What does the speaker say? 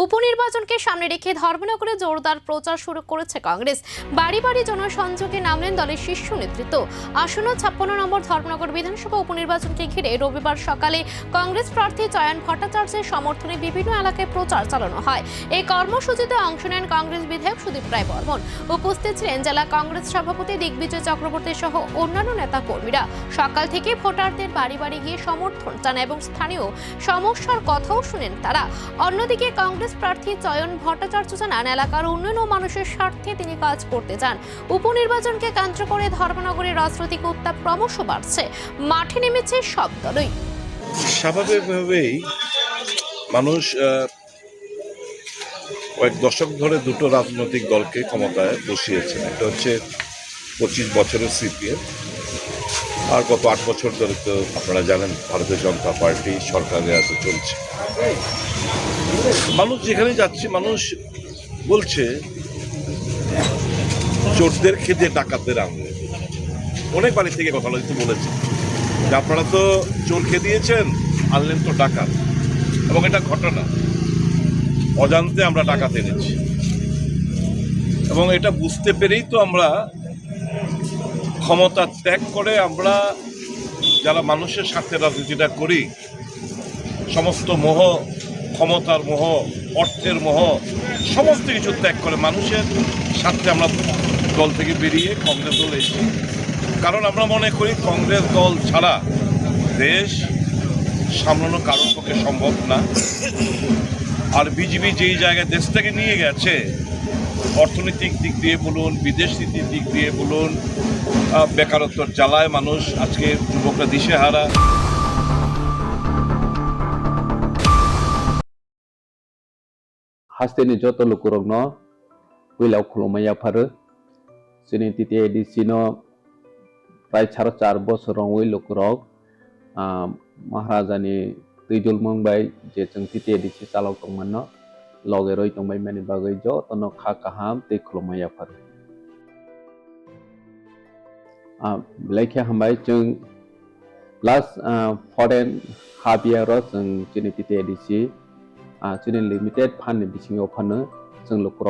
উপনির্বাচনকে সামনে রেখে ধর্মনগরে জোরদার প্রচার শুরু করেছে কংগ্রেস। বাড়ি বাড়ি জনসংযোগে নামলেন দলের শীর্ষ নেতৃত্ব। আসন্ন 56 নম্বর ধর্মনগর বিধানসভা উপনির্বাচনকে ঘিরে রবিবার সকালে কংগ্রেস প্রার্থী চয়ন ভট্টাচার্যের সমর্থনে বিভিন্ন এলাকায় প্রচার চালানো হয়। এই কর্মসূচিতে অংশ নেন কংগ্রেস বিধায়ক সুদীপ রায় বর্মন। উপস্থিত ছিলেন জেলা কংগ্রেস সভাপতি দিগ্বিজয় চক্রবর্তী সহ অন্যান্য নেতা কর্মীরা। সকাল থেকে ভোটারদের বাড়ি বাড়ি গিয়ে সমর্থন জানান এবং স্থানীয় সমস্যার কথাও শুনেন তারা। অন্যদিকে কংগ্রেস প্রার্থী চয়ন ভট্টাচার্য জানান, এলাকার উন্নয়ন ও মানুষের স্বার্থে তিনি কাজ করতে চান। উপনির্বাচনকে কেন্দ্র করে ধর্মনগরের রাজনৈতিক উত্তাপ ক্রমশ বাড়ছে। মাঠে নেমেছে সব দলই। স্বাভাবিকভাবেই মানুষ কয়েক দশক ধরে দুটো রাজনৈতিক দলকে ক্ষমতায় বসিয়েছে। একটা হচ্ছে 25 বছরের সিপিএম, আর গত 8 বছর ধরে তো আপনারা জানেন ভারতীয় জনতা পার্টি সরকারে আছে চলছে। মানুষ যেখানে যাচ্ছে মানুষ বলছে চোরদের খেতে ডাকাতদের আনবে। অনেক বাড়ি থেকে কথা বলেছে যে আপনারা তো চোর খেয়ে দিয়েছেন, আনলেন তো ডাকাত। এবং এটা ঘটনা, অজান্তে আমরা ডাকাত এনেছি এবং এটা বুঝতে পেরেই তো আমরা ক্ষমতা ত্যাগ করে আমরা যারা মানুষের স্বার্থে রাজনীতিটা করি, সমস্ত মোহ, ক্ষমতার মোহ, অর্থের মোহ, সমস্ত কিছু ত্যাগ করে মানুষের স্বার্থে আমরা দল থেকে বেরিয়ে কংগ্রেস দল এসেছি। কারণ আমরা মনে করি কংগ্রেস দল ছাড়া দেশ সামলানো কারোর পক্ষে সম্ভব না। আর বিজেপি যেই জায়গায় দেশটাকে নিয়ে গেছে, অর্থনৈতিক দিক দিয়ে বলুন, বিদেশ নীতির দিক দিয়ে বলুন, বেকারত্বর জ্বালায় মানুষ আজকে যুবকরা দিশেহারা। Hasteni joto lukurogno wilau khulumaya pharu sini titi edisino prai 4 bosorong wi lukurog maharajani tuijul mongbai je chung titi edisi chalok tongmanno loge roi tongbai mani bagai jo tono kha kaham tei khulumaya pharu blaikha hambai chung last foreign half year ro chung chini titi edisi chini limited fan ni bisingo phano chung lukurog